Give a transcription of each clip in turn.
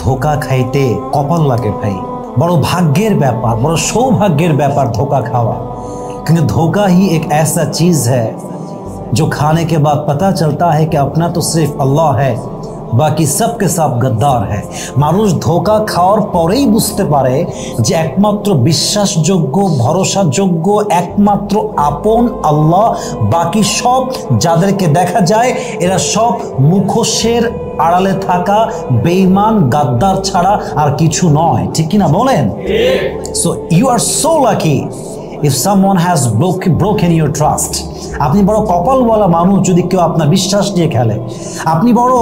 ধোকা খাইতে কপাল লাগে ভাই, बड़ो भाग्येर व्यापार, बड़ो सौभाग्येर व्यापार धोखा खावा। क्योंकि धोखा ही एक ऐसा चीज है जो खाने के बाद पता चलता है कि अपना तो सिर्फ अल्लाह है, बाकी सब के सब गद्दार है। मानुष धोखा खाওয়ার পরেই বুঝতে পারে যে একমাত্র বিশ্বাসযোগ্য ভরসাযোগ্য একমাত্র আপন আল্লাহ, বাকি সব যাদেরকে দেখা যায় এরা সব মুখোশের আড়ালে থাকা বেঈমান গাদ্দার ছাড়া আর কিছু নয়, ঠিক কি না বলেন? So you are so lucky if someone has broken your trust। আপনি বড় কপালওয়ালা মানুষ যদি কেউ আপনার বিশ্বাস নিয়ে খেলে, আপনি বড়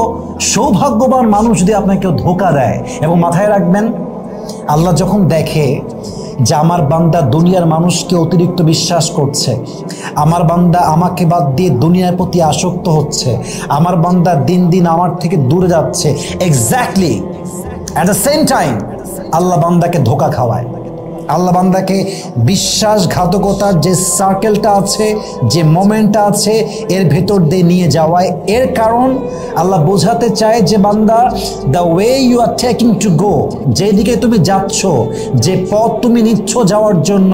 সৌভাগ্যবান মানুষ যদি আপনাকে কেউ ধোকা দেয়। এবং মাথায় রাখবেন, আল্লাহ যখন দেখে যে আমার বান্দা দুনিয়ার মানুষকে অতিরিক্ত বিশ্বাস করছে, আমার বান্দা আমাকে বাদ দিয়ে দুনিয়ার প্রতি আসক্ত হচ্ছে, আমার বান্দা দিন দিন আমার থেকে দূরে যাচ্ছে, exactly at the same time Allah বান্দাকে ধোকা খাওয়ায়। আল্লাহ বান্দাকে বিশ্বাসঘাতকতার যে সার্কেলটা আছে, যে মোমেন্টটা আছে, এর ভেতর দিয়ে নিয়ে যাওয়ায়। এর কারণ আল্লাহ বোঝাতে চায় যে বান্দা, the way you are taking to go, যেদিকে তুমি যাচ্ছ, যে পথ তুমি নিচ্ছ যাওয়ার জন্য,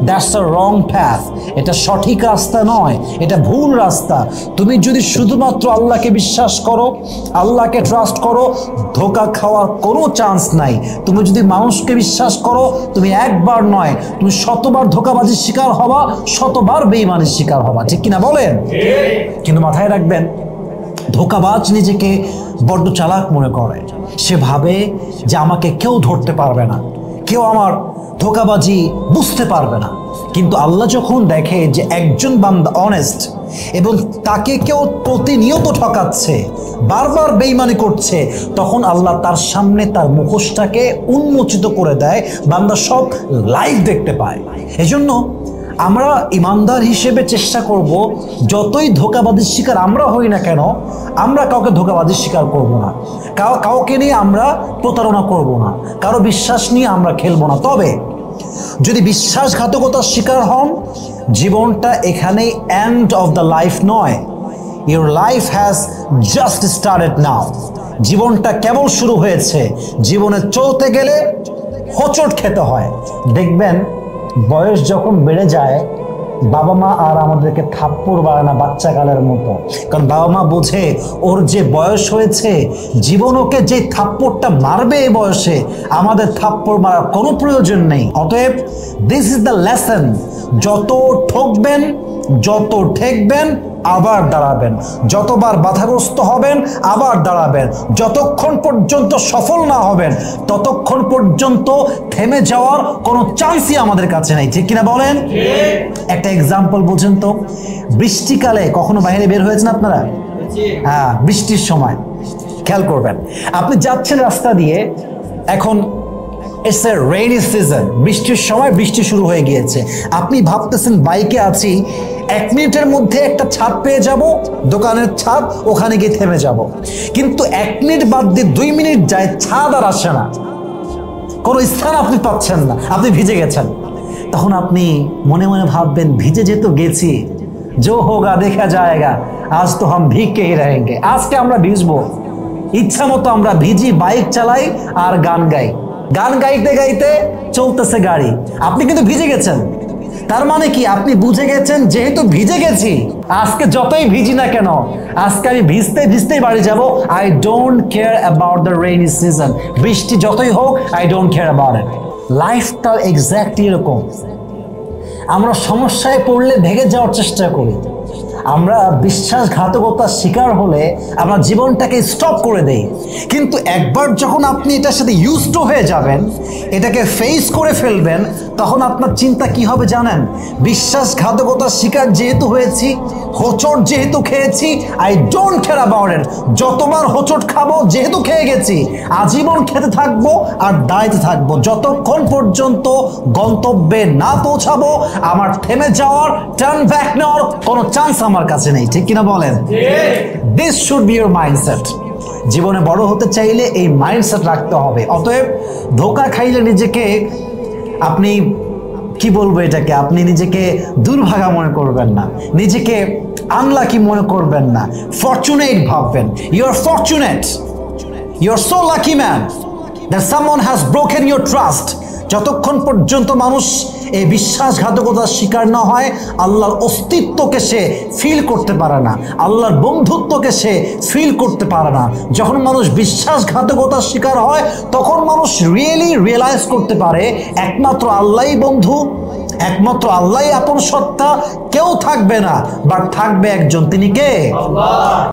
দ্যাটস আ রং প্যাথ, এটা সঠিক রাস্তা নয়, এটা ভুল রাস্তা। তুমি যদি শুধুমাত্র আল্লাহকে বিশ্বাস করো, আল্লাহকে ট্রাস্ট করো, ধোকা খাওয়ার কোনো চান্স নাই। তুমি যদি মানুষকে বিশ্বাস করো, তুমি একবার নয়, তুমি শতবার ধোকাবাজির শিকার হবা, শতবার বেঈমানের শিকার হবা, ঠিক কিনা বলেন? কিন্তু মাথায় রাখবেন, ধোকাবাজ নিজেকে বড্ড চালাক মনে করে। সে ভাবে যে আমাকে কেউ ধরতে পারবে না, কেউ আমার ধোকাবাজি বুঝতে পারবে না। কিন্তু আল্লাহ যখন দেখে যে একজন বান্দা অনেস্ট এবং তাকে কেউ প্রতিনিয়ত ঠকাচ্ছে, বারবার বেঈমানি করছে, তখন আল্লাহ তার সামনে তার মুখোশটাকে উন্মোচিত করে দেয়, বান্দা সব লাইভ দেখতে পায়। এজন্য আমরা ইমানদার হিসেবে চেষ্টা করব, যতই ধোকাবাজির শিকার আমরা হই না কেন, আমরা কাউকে ধোকাবাজির শিকার করব না, কাউকে নিয়ে আমরা প্রতারণা করব না, কারো বিশ্বাস নিয়ে আমরা খেলবো না। তবে যদি বিশ্বাসঘাতকতার শিকার হন, জীবনটা এখানেই এন্ড অফ দ্য লাইফ নয়, your life has just started now. জীবনটা কেবল শুরু হয়েছে। জীবনে চলতে গেলে হোঁচট খেতে হয়। দেখবেন বয়স যখন বেড়ে যায়, বাবা মা আর আমাদেরকে থাপ্পড় মারে না বাচ্চাকালের মতো, কারণ বাবা মা বোঝে ওর যে বয়স হয়েছে, জীবন ওকে যে থাপ্পড়টা মারবে এই বয়সে, আমাদের থাপ্পড় মারার কোনো প্রয়োজন নেই। অতএব দিস ইজ দ্য লেসন, যত ঠকবেন, যত ঠেকবেন, আবার দাঁড়াবেন, যতবার বাধাগ্রস্ত হবেন আবার দাঁড়াবেন, যতক্ষণ পর্যন্ত সফল না হবেন ততক্ষণ পর্যন্ত থেমে যাওয়ার কোনো চান্সই আমাদের কাছে নেই, ঠিক কিনা বলেন? একটা এক্সাম্পল বুঝেন তো, বৃষ্টিকালে কখনো বাইরে বের হয়েছেন আপনারা? হ্যাঁ, বৃষ্টির সময় খেয়াল করবেন, আপনি যাচ্ছেন রাস্তা দিয়ে, এখন ইটস এ রেইনি সিজন, বৃষ্টির সময়, বৃষ্টি শুরু হয়ে গিয়েছে, আপনি ভাবতেছেন বাইকে আছি, 1 মিনিটের মধ্যে একটা ছাদ পেয়ে যাব, দোকানের ছাদ, ওখানে গিয়ে থেমে যাব। কিন্তু 1 মিনিট বাদ দিয়ে 2 মিনিট যায়, ছাদ আর আসে না, কোনো স্থান আপনি পাচ্ছেন না, আপনি ভিজে গেছেন। তখন আপনি মনে মনে ভাববেন, ভিজে যেহেতু গেছি, जो होगा देखा जाएगा, आज तो हम भीग के ही रहेंगे। আজকে আমরা ভিজবো, ইচ্ছা মতো আমরা ভিজি, বাইক চালাই আর গান গাই, গান গাইতে গাইতে চলতেছে গাড়ি, আপনি কিন্তু ভিজে গেছেন। তার মানে কি, আপনি বুঝে গেছেন যেহেতু ভিজে গেছি, আজকে যতই ভিজি না কেন, আজকে আমি ভিজতে ভিজতেই বাড়ি যাব। I don't care about the rainy season, বৃষ্টি যতই হোক, I don't care about it. লাইফটা এক্স্যাক্টলি এরকম। আমরা সমস্যায় পড়লে ভেঙে যাওয়ার চেষ্টা করি, আমরা বিশ্বাসঘাতকতার শিকার হলে আমরা জীবনটাকে স্টপ করে দেই। কিন্তু একবার যখন আপনি এটার সাথে ইউজড হয়ে যাবেন, এটাকে ফেস করে ফেলবেন, তখন আপনার চিন্তা কি হবে জানেন? বিশ্বাসঘাতকতার শিকার যেহেতু হয়েছি, হোঁচট যেহেতু খেয়েছি, I don't care about it. যতবার হোঁচট খাবো, যেহেতু খেয়ে গেছি, আজীবন খেতে থাকবো আর দাঁড়াইতে থাকবো, যতক্ষণ পর্যন্ত গন্তব্যে না পৌঁছাবো। আমার থেমে যাওয়ার, টার্ন ব্যাক নেওয়ার কোনো চান্স আমার কাছে নেই, ঠিক কিনা বলেন? This should be your mindset. জীবনে বড় হতে চাইলে এই মাইন্ডসেট রাখতে হবে। অতএব ধোকা খাইলে নিজেকে আপনি কি বলবো, এটাকে আপনি নিজেকে দুর্ভাগা মনে করবেন না, নিজেকে আনলাকি মনে করবেন না, ফরচুনেট ভাববেন। You are fortunate, you are so lucky man. that someone has broken your trust, যতক্ষণ পর্যন্ত মানুষ এই বিশ্বাসঘাতকতার শিকার না হয়, আল্লাহর অস্তিত্বকে সে ফিল করতে পারে না, আল্লাহর বন্ধুত্বকে সে ফিল করতে পারে না। যখন মানুষ বিশ্বাসঘাতকতার শিকার হয়, তখন মানুষ রিয়েলাইজ করতে পারে একমাত্র আল্লাহই বন্ধু, একমাত্র আল্লাহই আপন সত্তা, কেউ থাকবে না, বাট থাকবে একজন, তিনি কে? আল্লাহ।